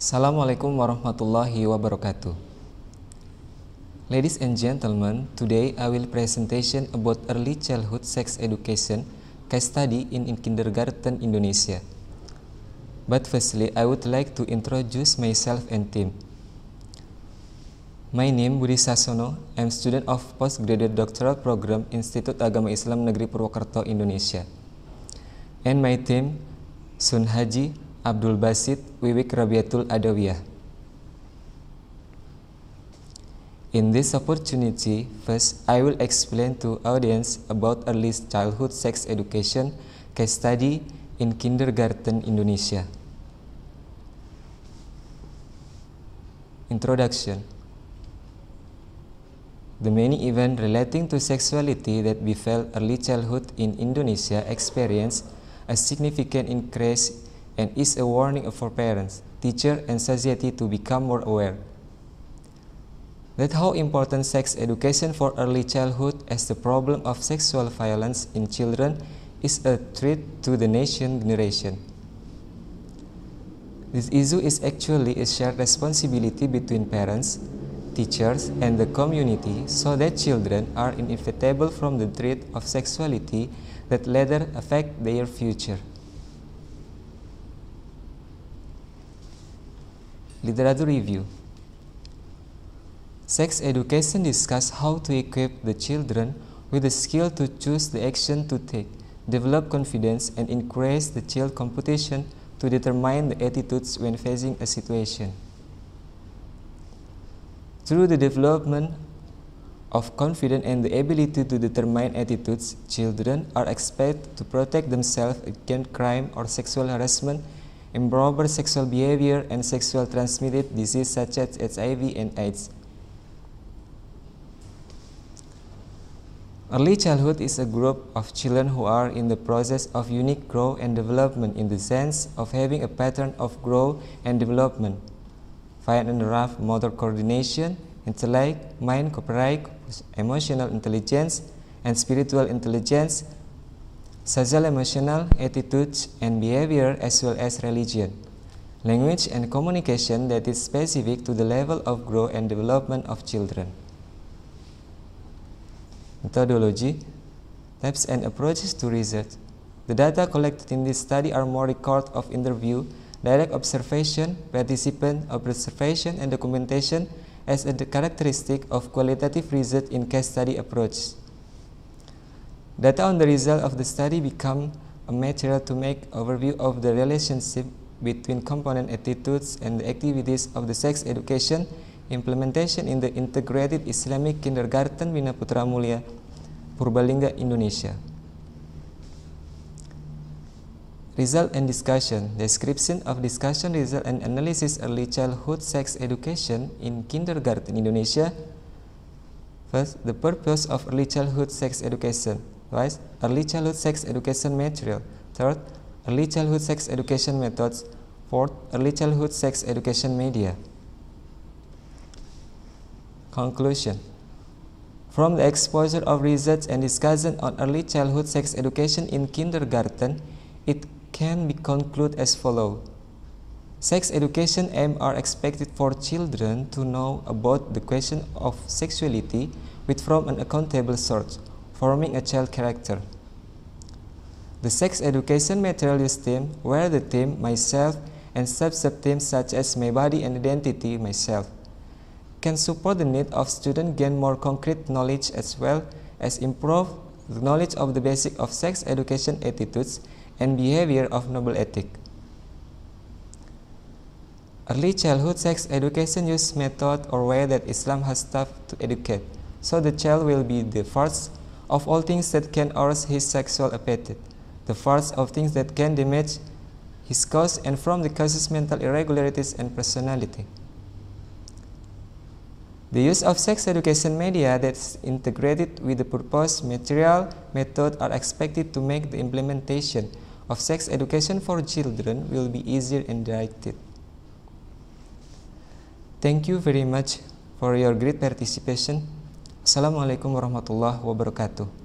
Assalamualaikum warahmatullahi wabarakatuh. Ladies and gentlemen, today I will presentation about early childhood sex education case study in kindergarten Indonesia. But firstly, I would like to introduce myself and team. My name Budi Sasono. I'm student of postgraduate doctoral program Institut Agama Islam Negeri Purwokerto, Indonesia. And my team Sun Haji, Abdul Basit, Wiwik Rabiatul Adawiyah. In this opportunity, first I will explain to audience about early childhood sex education case study in kindergarten Indonesia. Introduction. The many events relating to sexuality that befell early childhood in Indonesia experience a significant increase and is a warning for parents, teachers, and society to become more aware. That's how important sex education for early childhood as the problem of sexual violence in children is a threat to the nation generation. This issue is actually a shared responsibility between parents, teachers, and the community so that children are inevitable from the threat of sexuality that later affect their future. Literature review. Sex education discusses how to equip the children with the skill to choose the action to take, develop confidence, and encourage the child competition to determine the attitudes when facing a situation. Through the development of confidence and the ability to determine attitudes, children are expected to protect themselves against crime or sexual harassment, improper sexual behavior, and sexual transmitted disease such as HIV and AIDS. Early childhood is a group of children who are in the process of unique growth and development in the sense of having a pattern of growth and development, fine and rough motor coordination, intellect, mind, cooperate, emotional intelligence, and spiritual intelligence, social emotional attitudes and behavior, as well as religion, language, and communication that is specific to the level of growth and development of children. Methodology, types and approaches to research. The data collected in this study are more record of interview, direct observation, participant observation, and documentation as a characteristic of qualitative research in case study approach. Data on the result of the study become a material to make overview of the relationship between component attitudes and the activities of the sex education implementation in the integrated Islamic kindergarten Bina Putra Mulia, Purbalingga, Indonesia. Result and discussion. Description of discussion, result, and analysis early childhood sex education in kindergarten Indonesia. First, the purpose of early childhood sex education. Twice, early childhood sex education material. Third, early childhood sex education methods. Fourth, early childhood sex education media. Conclusion. From the exposure of research and discussion on early childhood sex education in kindergarten, it can be concluded as follows. Sex education aims are expected for children to know about the question of sexuality with from an accountable source, forming a child character. The sex education material use theme where the theme myself and sub-themes such as my body and identity myself can support the need of students gain more concrete knowledge as well as improve the knowledge of the basic of sex education attitudes and behavior of noble ethic. Early childhood sex education use method or way that Islam has taught to educate, so the child will be the first of all things that can arouse his sexual appetite, the first of things that can damage his cause and from the causes mental irregularities and personality. The use of sex education media that's integrated with the purpose, material, method are expected to make the implementation of sex education for children will be easier and directed. Thank you very much for your great participation. Assalamualaikum warahmatullahi wabarakatuh.